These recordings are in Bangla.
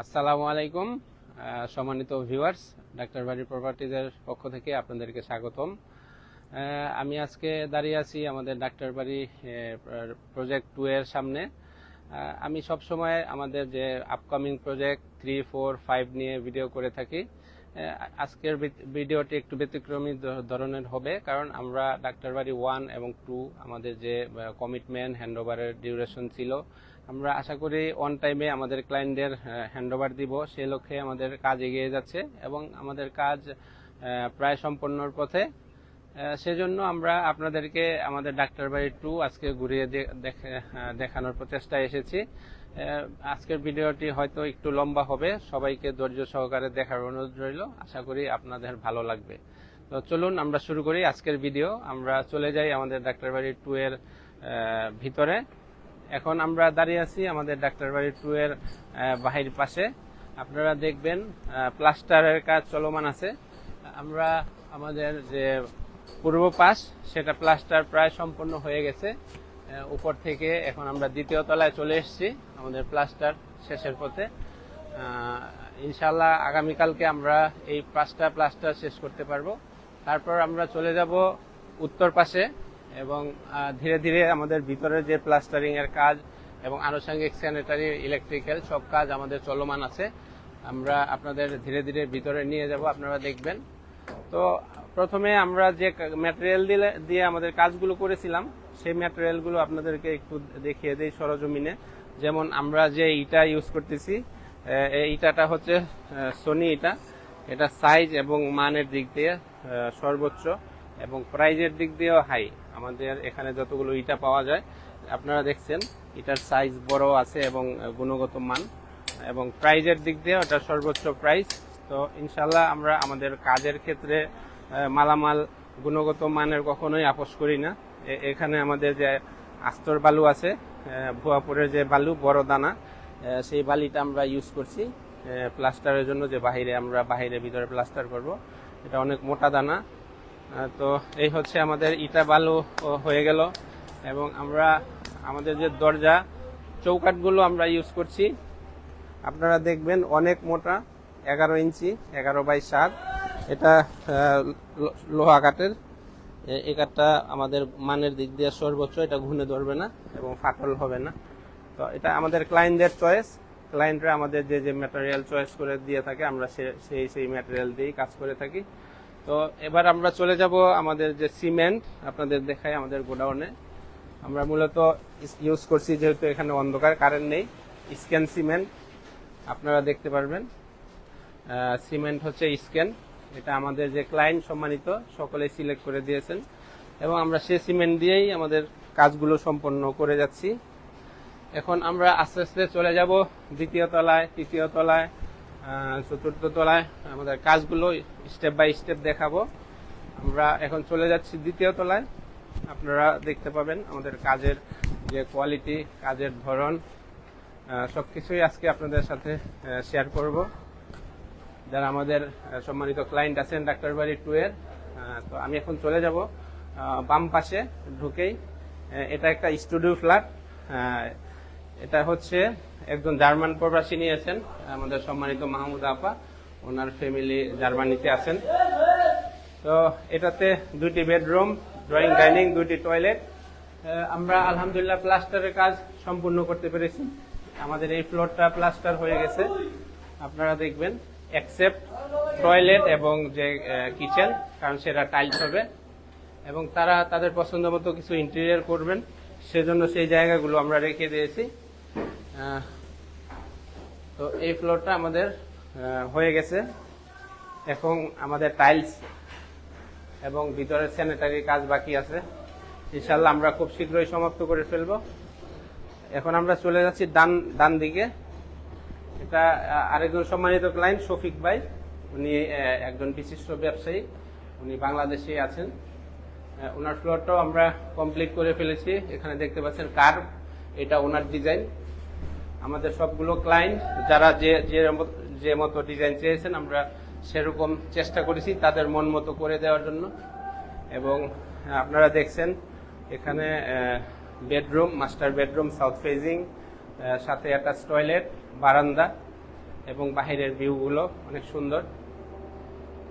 আসসালামু আলাইকুম সম্মানিত ভিউয়ার্স, ডাক্তার বাড়ি প্রপার্টিজের পক্ষ থেকে আপনাদেরকে স্বাগতম। আমি আজকে দাঁড়িয়ে আছি আমাদের ডাক্তার বাড়ি প্রজেক্ট 2 এর সামনে। আমি সব সময় আমাদের যে আপকামিং প্রজেক্ট 3, 4, 5 নিয়ে ভিডিও করে থাকি। আজকের ভিডিওটি একটু ব্যতিক্রমী ধরনের হবে, কারণ আমরা ডাক্তার বাড়ি 1 এবং 2 আমাদের যে কমিটমেন্ট হ্যান্ডওভারের ডিউরেশন ছিল, আমরা আশা করি অন টাইমে আমাদের ক্লায়েন্টদের হ্যান্ডওভার দিব। সেই লক্ষ্যে আমাদের কাজ এগিয়ে যাচ্ছে এবং আমাদের কাজ প্রায় সম্পন্নর পথে। সেজন্য আমরা আপনাদেরকে আমাদের ডাক্তার বাড়ি 2 আজকে ঘুরিয়ে দেখানোর প্রচেষ্টায় এসেছি। আজকের ভিডিওটি হয়তো একটু লম্বা হবে, সবাইকে ধৈর্য সহকারে দেখার অনুরোধ রইল। আশা করি আপনাদের ভালো লাগবে। তো চলুন আমরা শুরু করি আজকের ভিডিও। আমরা চলে যাই আমাদের ডাক্তার বাড়ি 2 এর ভিতরে। এখন আমরা দাঁড়িয়ে আছি আমাদের ডাক্তার বাড়ি 2 এর বাহির পাশে। আপনারা দেখবেন প্লাস্টারের কাজ চলমান আছে। আমরা আমাদের যে পূর্ব পাশ সেটা প্লাস্টার প্রায় সম্পন্ন হয়ে গেছে উপর থেকে। এখন আমরা দ্বিতীয় তলায় চলে এসেছি, আমাদের প্লাস্টার শেষের পথে। ইনশাআল্লাহ আগামীকালকে আমরা এই 5টা প্লাস্টার শেষ করতে পারবো। তারপর আমরা চলে যাব উত্তর পাশে এবং ধীরে ধীরে আমাদের ভিতরের যে প্লাস্টারিং এর কাজ এবং আনুষঙ্গিক স্যানিটারি ইলেকট্রিক্যাল সব কাজ আমাদের চলমান আছে। আমরা আপনাদের ধীরে ধীরে ভিতরে নিয়ে যাব, আপনারা দেখবেন। তো প্রথমে আমরা যে ম্যাটেরিয়াল দিয়ে আমাদের কাজগুলো করেছিলাম সেই ম্যাটেরিয়ালগুলো আপনাদেরকে একটু দেখিয়ে দিই সরজমিনে। যেমন আমরা যে ইটা ইউজ করতেছি, এই ইটাটা হচ্ছে সোনি ইটা। এটা সাইজ এবং মানের দিক দিয়ে সর্বোচ্চ এবং প্রাইজের দিক দিয়েও হাই। আমাদের এখানে যতগুলো ইটা পাওয়া যায় আপনারা দেখছেন, ইটার সাইজ বড় আছে এবং গুণগত মান, এবং প্রাইজের দিক দিয়ে ওটা সর্বোচ্চ প্রাইস। তো ইনশাল্লাহ আমরা আমাদের কাজের ক্ষেত্রে মালামাল গুণগত মানের কখনোই আপোষ করি না। এখানে আমাদের যে আস্তর বালু আছে, ভুয়াপুরের যে বালু বড় দানা, সেই বালিটা আমরা ইউজ করছি প্লাস্টারের জন্য, যে বাহিরে ভিতরে প্লাস্টার করব। এটা অনেক মোটা দানা। তো এই হচ্ছে আমাদের ইটা বালু হয়ে গেল। এবং আমরা আমাদের যে দরজা চৌকাঠগুলো আমরা ইউজ করছি, আপনারা দেখবেন অনেক মোটা, 11 ইঞ্চি, 11/7। এটা লোহা কাঠের। এই কাঠটা আমাদের মানের দিক দিয়ে সর্বোচ্চ, এটা ঘুনে ধরবে না এবং ফাটল হবে না। তো এটা আমাদের ক্লায়েন্টদের চয়েস। ক্লায়েন্টরা আমাদের যে ম্যাটেরিয়াল চয়েস করে দিয়ে থাকে, আমরা সেই ম্যাটেরিয়াল দিয়েই কাজ করে থাকি। তো এবার আমরা চলে যাব আমাদের যে সিমেন্ট, আপনাদের দেখাই আমাদের গোডাউনে। আমরা মূলত ইউজ করছি, যেহেতু এখানে অন্ধকার, কারেন্ট নেই, স্ক্যান সিমেন্ট আপনারা দেখতে পারবেন। সিমেন্ট হচ্ছে স্ক্যান। এটা আমাদের যে ক্লায়েন্ট সম্মানিত সকলেই সিলেক্ট করে দিয়েছেন এবং আমরা সেই সিমেন্ট দিয়েই আমাদের কাজগুলো সম্পন্ন করে যাচ্ছি। এখন আমরা আস্তে আস্তে চলে যাব দ্বিতীয় তলায়, তৃতীয় তলায়, চতুর্থ তলায়। আমাদের কাজগুলো স্টেপ বাই স্টেপ দেখাবো। আমরা এখন চলে যাচ্ছি দ্বিতীয় তলায়। আপনারা দেখতে পাবেন আমাদের কাজের যে কোয়ালিটি, কাজের ধরন, সবকিছুই আজকে আপনাদের সাথে শেয়ার করব। যারা আমাদের সম্মানিত ক্লায়েন্ট আছেন ডাক্তার বাড়ি 2 এর। তো আমি এখন চলে যাব বাম পাশে ঢুকেই। এটা একটা স্টুডিও ফ্ল্যাট। এটা হচ্ছে একজন জার্মান প্রবাসী নিয়েছেন, আমাদের সম্মানিত মাহমুদ আপা। ওনার ফ্যামিলি জার্মানিতে আছেন। তো এটাতে 2টি বেডরুম, ড্রয়িং, ডাইনিং, 2টি টয়লেট। আমরা আলহামদুলিল্লাহ প্লাস্টারের কাজ সম্পূর্ণ করতে পেরেছি। আমাদের এই ফ্লোরটা প্লাস্টার হয়ে গেছে, আপনারা দেখবেন, এক্সেপ্ট টয়লেট এবং যে কিচেন, কারণ সেটা টাইলস হবে এবং তারা তাদের পছন্দ মতো কিছু ইন্টেরিয়র করবেন, সেজন্য সেই জায়গাগুলো আমরা রেখে দিয়েছি। তো এই ফ্লোরটা আমাদের হয়ে গেছে। এখন আমাদের টাইলস এবং ভিতরের স্যানিটারি কাজ বাকি আছে। ইনশাল্লাহ আমরা খুব শীঘ্রই সমাপ্ত করে ফেলব। এখন আমরা চলে যাচ্ছি ডান দিকে। এটা আরেকজন সম্মানিত ক্লায়েন্ট শফিক ভাই। উনি একজন বিশিষ্ট ব্যবসায়ী, উনি বাংলাদেশে আছেন। ওনার ফ্লোরটাও আমরা কমপ্লিট করে ফেলেছি। এখানে দেখতে পাচ্ছেন কার্ভ, এটা ওনার ডিজাইন। আমাদের সবগুলো ক্লায়েন্ট যারা যে মতো ডিজাইন চেয়েছেন, আমরা সেরকম চেষ্টা করেছি তাদের মন মতো করে দেওয়ার জন্য। এবং আপনারা দেখছেন এখানে bedroom, master bedroom, south phasing, সাথে অ্যাটাচ টয়লেট, বারান্দা। এবং বাহিরের ভিউগুলো অনেক সুন্দর।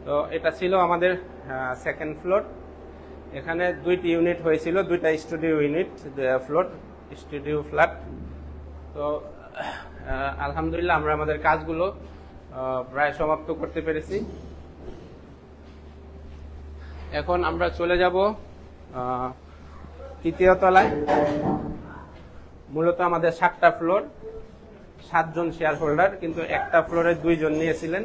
তো এটা ছিল আমাদের সেকেন্ড ফ্লোর। এখানে 2টি ইউনিট হয়েছিল, 2টা studio unit, floor studio flat. তো আলহামদুলিল্লাহ আমরা আমাদের কাজগুলো প্রায় সমাপ্ত করতে পেরেছি। এখন আমরা চলে যাব তৃতীয় তলায়। মূলত আমাদের 7টা ফ্লোর, 7 জন শেয়ার হোল্ডার, কিন্তু একটা ফ্লোরে 2 জন নিয়েছিলেন,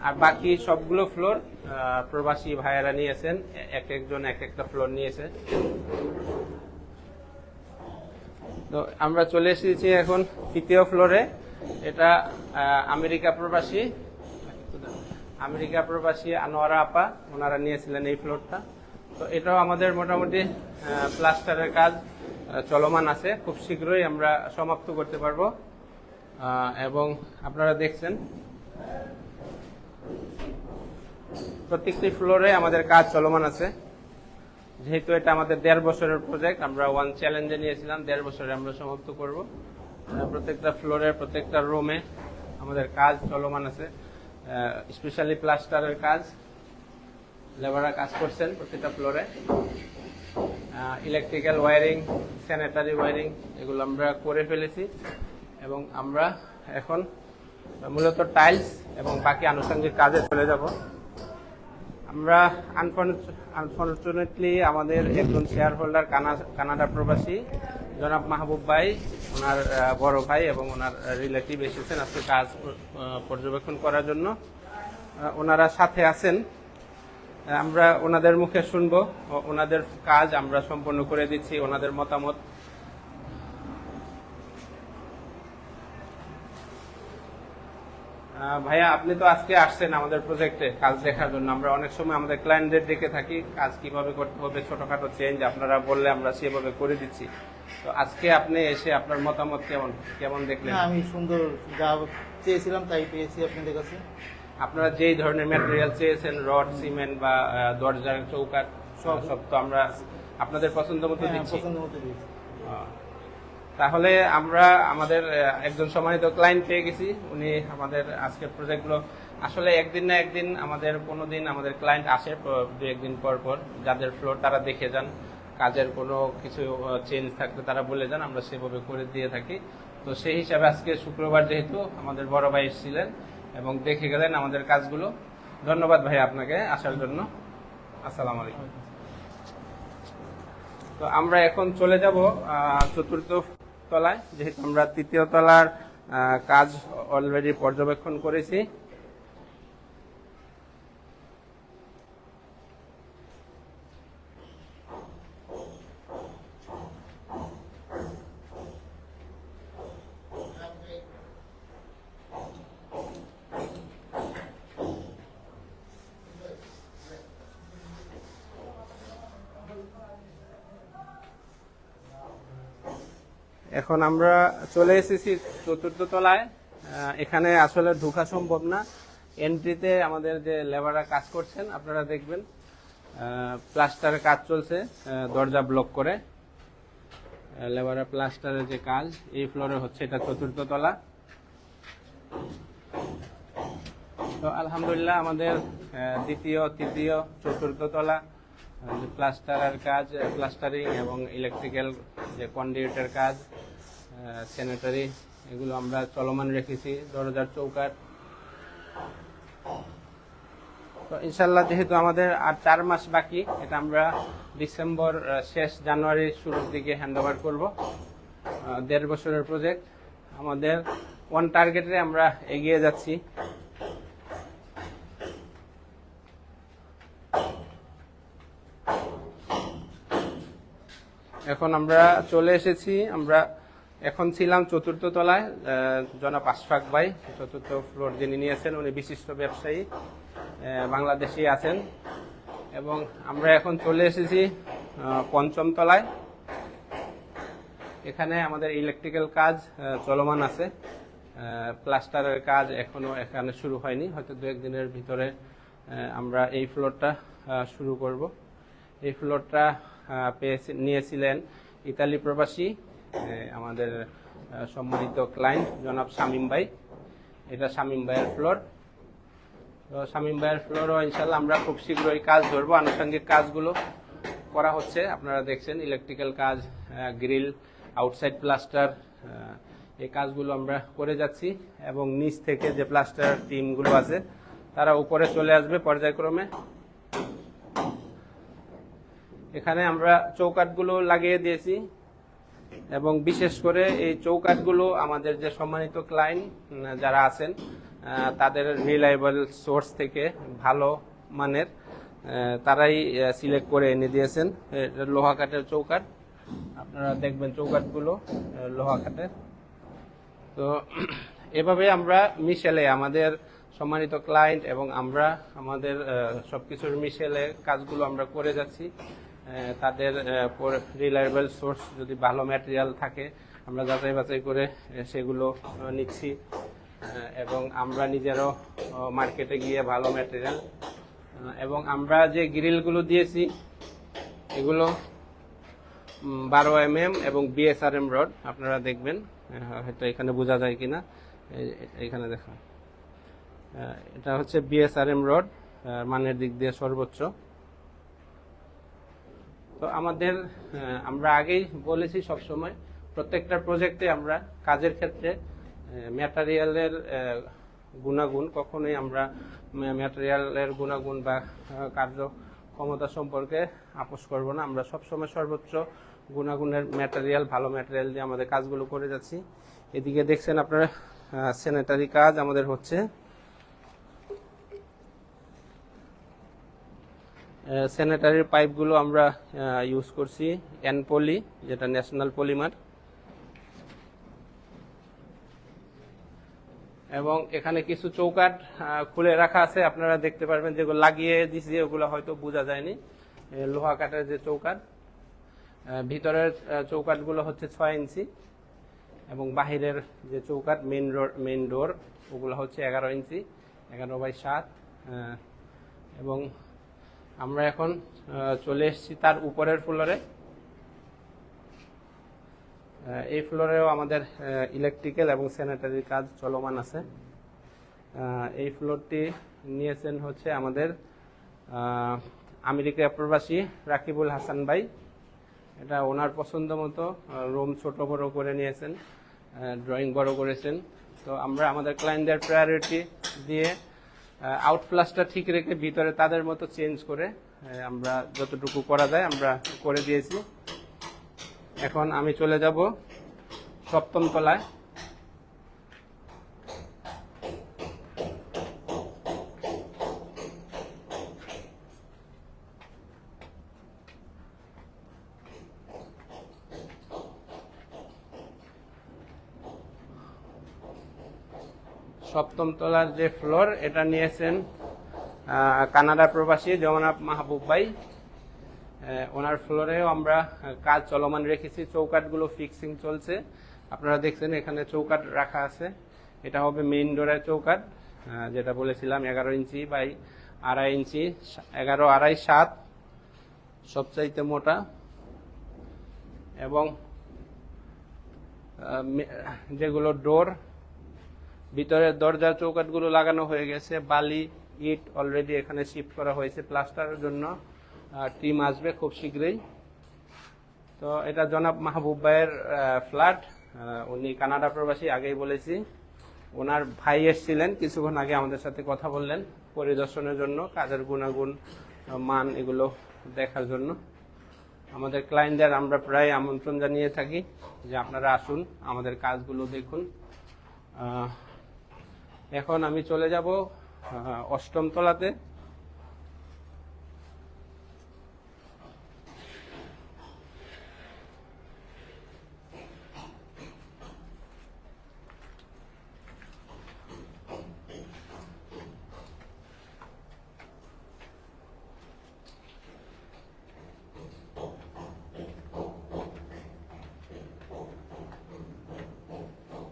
আর বাকি সবগুলো ফ্লোর প্রবাসী ভাইয়েরা নিয়েছেন, এক একজন এক একটা ফ্লোর নিয়েছে। তো আমরা চলে এসেছি এখন তৃতীয় ফ্লোরে। এটা আমেরিকা প্রবাসী আনোয়ারা আপা, ওনারা নিয়েছিলেন এই ফ্লোরটা। তো এটাও আমাদের মোটামুটি প্লাস্টারের কাজ চলমান আছে, খুব শীঘ্রই আমরা সমাপ্ত করতে পারবো। এবং আপনারা দেখছেন প্রত্যেকটি ফ্লোরে আমাদের কাজ চলমান আছে। যেহেতু এটা আমাদের 1.5 বছরের প্রজেক্ট, আমরা 1 চ্যালেঞ্জে নিয়েছিলাম, 1.5 বছরে আমরা সমাপ্ত করব। প্রত্যেকটা ফ্লোরে, প্রত্যেকটা রুমে আমাদের কাজ চলমান আছে। স্পেশালি প্লাস্টারের কাজ, লেবাররা কাজ করছেন প্রত্যেকটা ফ্লোরে। ইলেকট্রিক্যাল ওয়্যারিং, স্যানিটারি ওয়্যারিং এগুলো আমরা করে ফেলেছি, এবং আমরা এখন মূলত টাইলস এবং বাকি আনুষঙ্গিক কাজে চলে যাব। আমরা আনফরচুনেটলি আমাদের একজন শেয়ার হোল্ডার কানাডা প্রবাসী জনাব মাহবুব ভাই, ওনার বড় ভাই এবং ওনার রিলেটিভ এসেছেন আজকে কাজ পর্যবেক্ষণ করার জন্য। ওনারা সাথে আছেন, আমরা ওনাদের মুখে শুনবো। ওনাদের কাজ আমরা সম্পন্ন করে দিচ্ছি, ওনাদের মতামত। ভাইয়া, আপনি তো আজকে আসছেন আমাদের প্রজেক্টে কাজ দেখার জন্য। আমরা অনেক সময় আমাদের ক্লায়েন্টদের ডেকে থাকি, কাজ কিভাবে করতে হবে, ছোটখাটো চেঞ্জ আপনারা বললে আমরা সেভাবে করে দিচ্ছি। তো আজকে আপনি এসে আপনার মতামত কেমন দেখলেন? আমি সুন্দর যা চেয়েছিলাম তাই পেয়েছি আপনাদের কাছে। আপনারা যেই ধরনের ম্যাটেরিয়াল চেয়েছেন, রড, সিমেন্ট বা দরজার চৌকাঠ, সব তো আমরা আপনাদের পছন্দ মতো দিচ্ছি। তাহলে আমরা আমাদের একজন সম্মানিত ক্লায়েন্ট পেয়ে গেছি। উনি আমাদের আজকের প্রজেক্টগুলো আসলে একদিন না একদিন আমাদের কোনোদিন আমাদের ক্লায়েন্ট আসে 2-1 দিন পর পর, যাদের ফ্লোর তারা দেখে যান, কাজের কোনো কিছু চেঞ্জ থাকলে তারা বলে যান, আমরা সেভাবে করে দিয়ে থাকি। তো সেই হিসাবে আজকে শুক্রবার যেহেতু আমাদের বড় ভাই এসেছিলেন এবং দেখে গেলেন আমাদের কাজগুলো। ধন্যবাদ ভাই আপনাকে আসার জন্য। আসসালামু আলাইকুম। তো আমরা এখন চলে যাব 4র্থ তলায়, যেহেতু আমরা 3য় তলার কাজ অলরেডি পর্যবেক্ষণ করেছি। এখন আমরা চলে এসেছি 4র্থ তলায়। এখানে আসলে ঢোকা সম্ভব না। এন্ট্রিতে আমাদের যে লেবাররা কাজ করছেন আপনারা দেখবেন, প্লাস্টারের কাজ চলছে, দরজা ব্লক করে লেবাররা প্লাস্টারের যে কাজ এই ফ্লোরে হচ্ছে। এটা 4র্থ তলা। তো আলহামদুলিল্লাহ আমাদের 2য়, 3য়, 4র্থ তলা প্লাস্টারের কাজ, প্লাস্টারিং এবং ইলেকট্রিক্যাল যে কন্ডিউটের কাজ, স্যানিটারি এগুলো আমরা চলমান রেখেছি, দরজার চৌকাঠ। তো ইনশাল্লাহ যেহেতু আমাদের আর 4 মাস বাকি, এটা আমরা ডিসেম্বর শেষ, জানুয়ারির শুরুর দিকে হ্যান্ড ওভার করবো। 1.5 বছরের প্রজেক্ট, আমাদের 1 টার্গেটে আমরা এগিয়ে যাচ্ছি। এখন আমরা চলে এসেছি, আমরা এখন ছিলাম 4র্থ তলায়। জনাব আশফাক ভাই 4র্থ ফ্লোর যিনি নিয়েছেন, উনি বিশিষ্ট ব্যবসায়ী, বাংলাদেশি আছেন। এবং আমরা এখন চলে এসেছি 5ম তলায়। এখানে আমাদের ইলেকট্রিক্যাল কাজ চলমান আছে, প্লাস্টারের কাজ এখনো এখানে শুরু হয়নি, হয়তো 2-1 দিনের ভিতরে আমরা এই ফ্লোরটা শুরু করব। এই ফ্লোরটা নিয়েছিলেন ইতালি প্রবাসী আমাদের সম্মানিত ক্লায়েন্ট জনাব শামীম ভাই, এটা শামীম ভাইয়ের ফ্লোর। তো শামীম ভাইয়ের ফ্লোরও ইনশাল্লাহ আমরা খুব শীঘ্রই কাজ ধরবো, আনুষঙ্গিক কাজগুলো করা হচ্ছে। আপনারা দেখছেন ইলেকট্রিক্যাল কাজ, গ্রিল, আউটসাইড প্লাস্টার, এই কাজগুলো আমরা করে যাচ্ছি এবং নিচ থেকে যে প্লাস্টার টিমগুলো আছে তারা উপরে চলে আসবে পর্যায়ক্রমে। এখানে আমরা চৌকাঠগুলো লাগিয়ে দিয়েছি এবং বিশেষ করে এই চৌকাঠগুলো আমাদের যে সম্মানিত ক্লায়েন্ট যারা আছেন তাদের রিলায়েবল সোর্স থেকে ভালো মানের তারাই সিলেক্ট করে এনে দিয়েছেন। লোহা কাঠের চৌকাঠ, আপনারা দেখবেন চৌকাঠগুলো লোহা কাঠের। তো এভাবে আমরা মিশেলে আমাদের সম্মানিত ক্লায়েন্ট এবং আমরা আমাদের সবকিছুর মিশেলে কাজগুলো আমরা করে যাচ্ছি। তাদের রিলায়েবল সোর্স যদি ভালো ম্যাটেরিয়াল থাকে আমরা যাচাই বাছাই করে সেগুলো নিচ্ছি এবং আমরা নিজেরও মার্কেটে গিয়ে ভালো ম্যাটেরিয়াল এবং আমরা যে গ্রিলগুলো দিয়েছি এগুলো 12 mm এবং BSRM রড। আপনারা দেখবেন, হয়তো এখানে বোঝা যায় কিনা, এখানে দেখুন এটা হচ্ছে BSRM রড, মানের দিক দিয়ে সর্বোচ্চ। তো আমরা আগেই বলেছি সবসময় প্রত্যেকটা প্রজেক্টে আমরা কাজের ক্ষেত্রে ম্যাটেরিয়ালের গুণাগুণ কখনোই আমরা ম্যাটেরিয়ালের গুণাগুণ বা কার্য ক্ষমতা সম্পর্কে আপোষ করব না। আমরা সবসময় সর্বোচ্চ গুণাগুণের ম্যাটেরিয়াল, ভালো ম্যাটেরিয়াল দিয়ে আমাদের কাজগুলো করে যাচ্ছি। এদিকে দেখছেন আপনারা স্যানিটারি কাজ আমাদের হচ্ছে। স্যানিটারির পাইপগুলো আমরা ইউজ করছি এনপলি, যেটা ন্যাশনাল পলিমার। এবং এখানে কিছু চৌকাঠ খুলে রাখা আছে, আপনারা দেখতে পারবেন, যেগুলো লাগিয়ে দিছি ওগুলো হয়তো বোঝা যায়নি। লোহা কাঠের যে চৌকাঠ, ভিতরের চৌকাঠগুলো হচ্ছে 6 ইঞ্চি এবং বাহিরের যে চৌকাঠ মেইন ডোর ওগুলো হচ্ছে 11 ইঞ্চি, 11/7। এবং আমরা এখন চলে এসেছি তার উপরের ফ্লোরে। এই ফ্লোরেও আমাদের ইলেকট্রিক্যাল এবং স্যানিটারি কাজ চলমান আছে। এই ফ্লোরটি নিয়েছেন হচ্ছে আমাদের আমেরিকা প্রবাসী রাকিবুল হাসান ভাই। এটা ওনার পছন্দ মতো রুম ছোট বড় করে নিয়েছেন, ড্রয়িং বড় করেছেন। তো আমরা আমাদের ক্লায়েন্টদের প্রায়োরিটি দিয়ে আউট ফ্লাশটা ঠিক রেখে ভিতরে তাদের মতো চেঞ্জ করে আমরা যতটুকু করা যায় আমরা করে দিয়েছি। এখন আমি চলে যাব 7ম তলায়। সপ্তম তলার যে ফ্লোর এটা নিয়েছেন কানাডা প্রবাসী জগন্নাথ মাহবুব ভাই। ওনার ফ্লোরেও আমরা কাজ চলমান রেখেছি, চৌকাঠগুলো ফিক্সিং চলছে। আপনারা দেখছেন এখানে চৌকাঠ রাখা আছে, এটা হবে মেইন ডোরের চৌকাঠ, যেটা বলেছিলাম 11 ইঞ্চি বাই 2.5 ইঞ্চি, 11, 2.5, 7 সবচাইতে মোটা। এবং যেগুলো ডোর, ভিতরের দরজার চৌকাঠগুলো লাগানো হয়ে গেছে, বালি ইট অলরেডি এখানে শিফট করা হয়েছে, প্লাস্টারের জন্য টিম আসবে খুব শীঘ্রই। তো এটা জনাব মাহবুব ভাইয়ের ফ্ল্যাট, উনি কানাডা প্রবাসী, আগেই বলেছি। ওনার ভাই এসেছিলেন কিছুক্ষণ আগে, আমাদের সাথে কথা বললেন পরিদর্শনের জন্য, কাজের গুণাগুণ মান এগুলো দেখার জন্য। আমাদের ক্লায়েন্টদের আমরা প্রায় আমন্ত্রণ জানিয়ে থাকি যে আপনারা আসুন, আমাদের কাজগুলো দেখুন। এখন আমি চলে যাব 8ম তলাতে।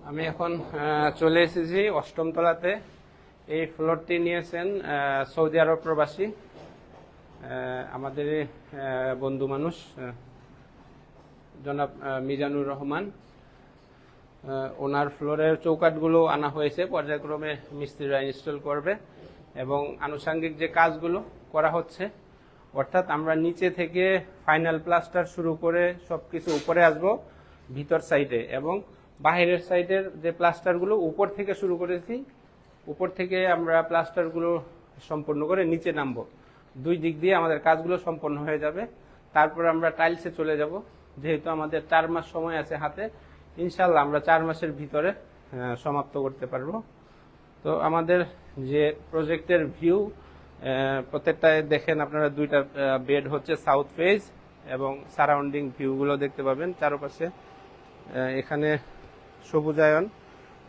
আমি এখন চলে এসেছি 8ম তলাতে। এই ফ্লোরটি নিয়েছেন সৌদি আরব প্রবাসী আমাদের বন্ধু মানুষ জনাব মিজানুর রহমান। ওনার ফ্লোরের চৌকাঠগুলো আনা হয়েছে, পর্যায়ক্রমে মিস্ত্রিরা ইনস্টল করবে এবং আনুষঙ্গিক যে কাজগুলো করা হচ্ছে, অর্থাৎ আমরা নিচে থেকে ফাইনাল প্লাস্টার শুরু করে সবকিছু উপরে আসব ভিতর সাইডে, এবং বাহিরের সাইডের যে প্লাস্টারগুলো উপর থেকে শুরু করেছি, উপর থেকে আমরা প্লাস্টারগুলো সম্পন্ন করে নিচে নামবো। দুই দিক দিয়ে আমাদের কাজগুলো সম্পন্ন হয়ে যাবে। তারপর আমরা টাইলসে চলে যাব। যেহেতু আমাদের 4 মাস সময় আছে হাতে, ইনশাল্লাহ আমরা 4 মাসের ভিতরে সমাপ্ত করতে পারবো। তো আমাদের যে প্রজেক্টের ভিউ, প্রত্যেকটায় দেখেন আপনারা 2টা বেড হচ্ছে সাউথ ফেজ, এবং সারাউন্ডিং ভিউগুলো দেখতে পাবেন চারপাশে। এখানে সবুজায়ন,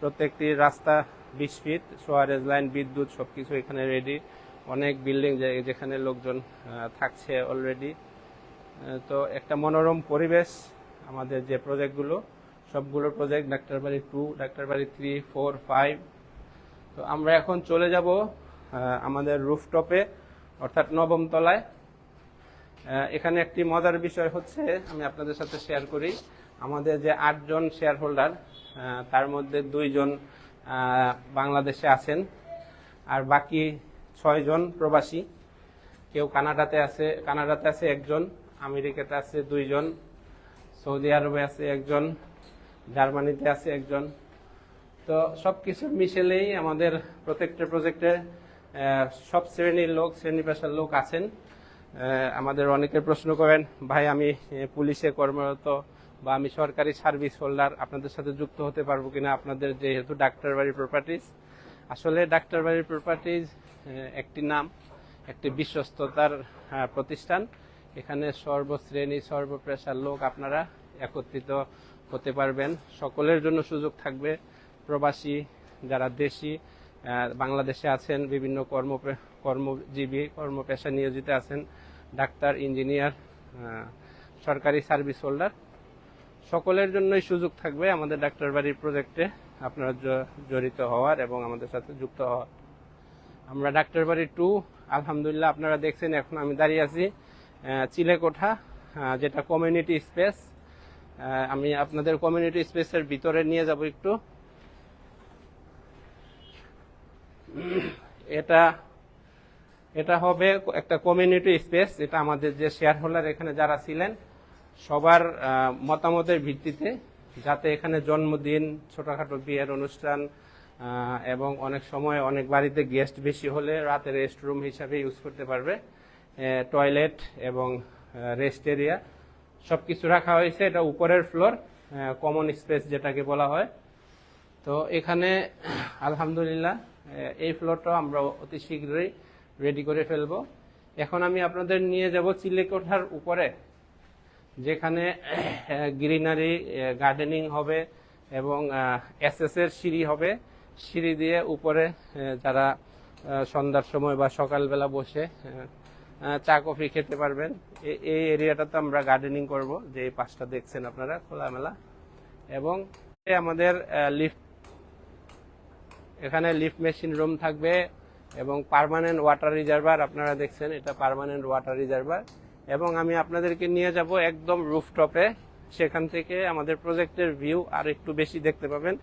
প্রত্যেকটি রাস্তা 20 ফিট, সোয়ারেজ লাইন, বিদ্যুৎ সবকিছু এখানে রেডি। অনেক বিল্ডিং যেখানে লোকজন থাকছে অলরেডি। তো একটা মনোরম পরিবেশ। আমাদের যে প্রজেক্টগুলো, সবগুলো প্রজেক্ট ডাক্তারবাড়ি 2, ডাক্তারবাড়ি 3, 4, 5। তো আমরা এখন চলে যাব আমাদের রুফটপে, অর্থাৎ 9ম তলায়। এখানে একটি মজার বিষয় হচ্ছে, আমি আপনাদের সাথে শেয়ার করি। আমাদের যে 8 জন শেয়ার হোল্ডার, তার মধ্যে 2 জন বাংলাদেশে আছেন, আর বাকি 6 জন প্রবাসী। কেউ কানাডাতে আছে 1 জন, আমেরিকাতে আছে 2 জন, সৌদি আরবে আছে 1 জন, জার্মানিতে আছে 1 জন। তো সবকিছু মিশেলেই আমাদের প্রত্যেকটা প্রজেক্টে সব শ্রেণীর লোক, শ্রেণী পেশার লোক আছেন। আমাদের অনেকে প্রশ্ন করেন, ভাই আমি পুলিশে কর্মরত বা আমি সরকারি সার্ভিস হোল্ডার, আপনাদের সাথে যুক্ত হতে পারবো কিনা? আপনাদের যেহেতু ডাক্তারবাড়ি প্রপার্টিজ, আসলে ডাক্তারবাড়ি প্রপার্টিজ একটি নাম, একটি বিশ্বস্ততার প্রতিষ্ঠান। এখানে সর্বশ্রেণী সর্বপেশার লোক আপনারা একত্রিত হতে পারবেন। সকলের জন্য সুযোগ থাকবে। প্রবাসী, যারা দেশি, বাংলাদেশে আছেন, বিভিন্ন কর্মজীবী, কর্মপেশা নিয়োজিত আছেন, ডাক্তার, ইঞ্জিনিয়ার, সরকারি সার্ভিস হোল্ডার, সকলের জন্যই সুযোগ থাকবে আমাদের ডাক্তারবাড়ির প্রজেক্টে আপনারা জড়িত হওয়ার এবং আমাদের সাথে যুক্ত হওয়ার। আমরা ডাক্তারবাড়ি 2, আলহামদুলিল্লাহ আপনারা দেখছেন, এখন আমি দাঁড়িয়ে আছি চিলেকোঠা, যেটা কমিউনিটি স্পেস। আমি আপনাদের কমিউনিটি স্পেসের ভিতরে নিয়ে যাব একটু। এটা হবে একটা কমিউনিটি স্পেস। এটা আমাদের যে শেয়ার হোল্ডার এখানে যারা ছিলেন, সবার মতামতের ভিত্তিতে, যাতে এখানে জন্মদিন, ছোটখাটো বিয়ের অনুষ্ঠান, এবং অনেক সময় অনেক বাড়িতে গেস্ট বেশি হলে রাতে রেস্ট রুম হিসাবে ইউজ করতে পারবে। টয়লেট এবং রেস্ট এরিয়া সবকিছু রাখা হয়েছে। এটা উপরের ফ্লোর, কমন স্পেস যেটাকে বলা হয়। তো এখানে আলহামদুলিল্লাহ এই ফ্লোরটাও আমরা অতি শীঘ্রই রেডি করে ফেলবো। এখন আমি আপনাদের নিয়ে যাব চিলেকোঠার উপরে, যেখানে গ্রিনারি গার্ডেনিং হবে এবং এসএস এর সিঁড়ি হবে। সিঁড়ি দিয়ে উপরে যারা সন্ধ্যার সময় বা সকালবেলা বসে চা কফি খেতে পারবেন। এই এরিয়াটাতে আমরা গার্ডেনিং করব, যে এই পাশটা দেখছেন আপনারা খোলামেলা। এবং আমাদের এখানে লিফট মেশিন রুম থাকবে এবং পার্মানেন্ট ওয়াটার রিজার্ভার আপনারা দেখছেন, এটা পার্মানেন্ট ওয়াটার রিজার্ভার। এবং আমি আপনাদেরকে নিয়ে যাব একদম রুফটপে, সেখান থেকে আমাদের প্রজেক্টের ভিউ আর একটু বেশি দেখতে পাবেন।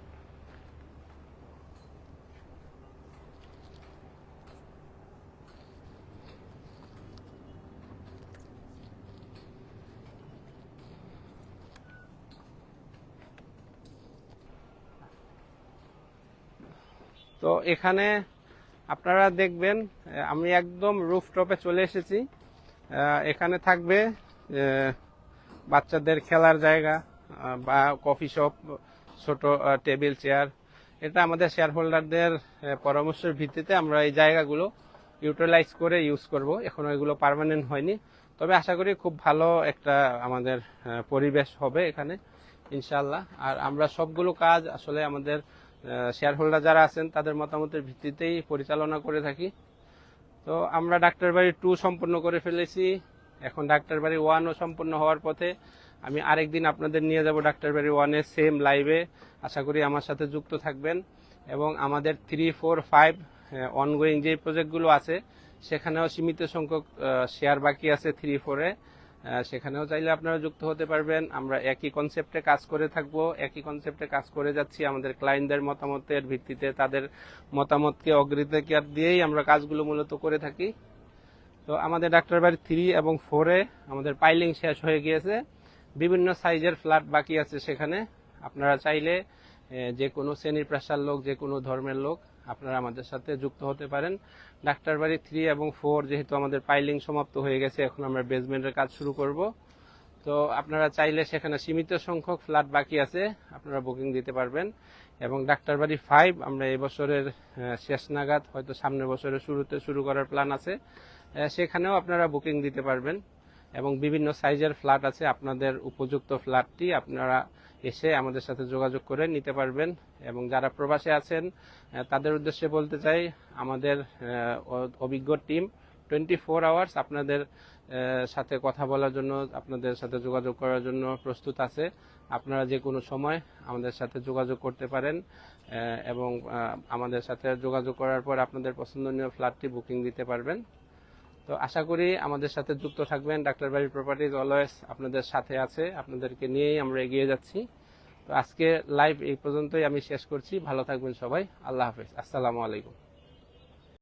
তো এখানে আপনারা দেখবেন আমি একদম রুফটপে চলে এসেছি। এখানে থাকবে বাচ্চাদের খেলার জায়গা বা কফি শপ, ছোট টেবিল চেয়ার। এটা আমাদের শেয়ার হোল্ডারদের পরামর্শের ভিত্তিতে আমরা এই জায়গাগুলো ইউটিলাইজ করে ইউজ করব। এখনো এগুলো পার্মানেন্ট হয়নি, তবে আশা করি খুব ভালো একটা আমাদের পরিবেশ হবে এখানে ইনশাআল্লাহ। আর আমরা সবগুলো কাজ আসলে আমাদের শেয়ার হোল্ডার যারা আছেন তাদের মতামতের ভিত্তিতেই পরিচালনা করে থাকি। তো আমরা ডাক্তারবাড়ি 2 সম্পূর্ণ করে ফেলেছি, এখন ডাক্তারবাড়ি 1ও সম্পূর্ণ হওয়ার পথে। আমি আরেকদিন আপনাদের নিয়ে যাব ডাক্তারবাড়ি 1-এর সেম লাইভে, আশা করি আমার সাথে যুক্ত থাকবেন। এবং আমাদের 3, 4, 5 অনগোয়িং যে প্রজেক্টগুলো আছে, সেখানেও সীমিত সংখ্যক শেয়ার বাকি আছে 3, 4-এ। সেখানেও চাইলে আপনারা যুক্ত হতে পারবেন। আমরা একই কনসেপ্টে কাজ করে থাকবো, একই কনসেপ্টে কাজ করে যাচ্ছি। আমাদের ক্লায়েন্টদের মতামতের ভিত্তিতে, তাদের মতামতকে অগ্রাধিকার দিয়েই আমরা কাজগুলো মূলত করে থাকি। তো আমাদের ডাক্তার বাড়ি 3 এবং 4-এ আমাদের পাইলিং শেষ হয়ে গিয়েছে, বিভিন্ন সাইজের ফ্ল্যাট বাকি আছে সেখানে। আপনারা চাইলে যে কোনো শ্রেণীর পেশার লোক, যে কোনো ধর্মের লোক আপনারা আমাদের সাথে যুক্ত হতে পারেন। ডাক্তার বাড়ি 3 এবং 4 যেহেতু আমাদের পাইলিং সমাপ্ত হয়ে গেছে, এখন আমরা বেসমেন্টের কাজ শুরু করব। তো আপনারা চাইলে সেখানে সীমিত সংখ্যক ফ্ল্যাট বাকি আছে, আপনারা বুকিং দিতে পারবেন। এবং ডাক্তার বাড়ি 5 আমরা এই বছরের শেষ নাগাদ, হয়তো সামনের বছরের শুরুতে শুরু করার প্ল্যান আছে, সেখানেও আপনারা বুকিং দিতে পারবেন। এবং বিভিন্ন সাইজের ফ্ল্যাট আছে, আপনাদের উপযুক্ত ফ্ল্যাটটি আপনারা এসে আমাদের সাথে যোগাযোগ করে নিতে পারবেন। এবং যারা প্রবাসে আছেন তাদের উদ্দেশ্যে বলতে চাই, আমাদের অভিজ্ঞ টিম 24 আওয়ার্স আপনাদের সাথে কথা বলার জন্য, আপনাদের সাথে যোগাযোগ করার জন্য প্রস্তুত আছে। আপনারা যে কোনো সময় আমাদের সাথে যোগাযোগ করতে পারেন এবং আমাদের সাথে যোগাযোগ করার পর আপনাদের পছন্দনীয় ফ্ল্যাটটি বুকিং দিতে পারবেন। তো আশা করি আমাদের সাথে যুক্ত থাকবেন। ডাক্তার বাড়ি প্রপার্টিজ অলওয়েজ আপনাদের সাথে আছে, আপনাদেরকে নিয়েই আমরা এগিয়ে যাচ্ছি। তো আজকে লাইভ এই পর্যন্তই আমি শেষ করছি। ভালো থাকবেন সবাই। আল্লাহ হাফেজ। আসসালামু আলাইকুম।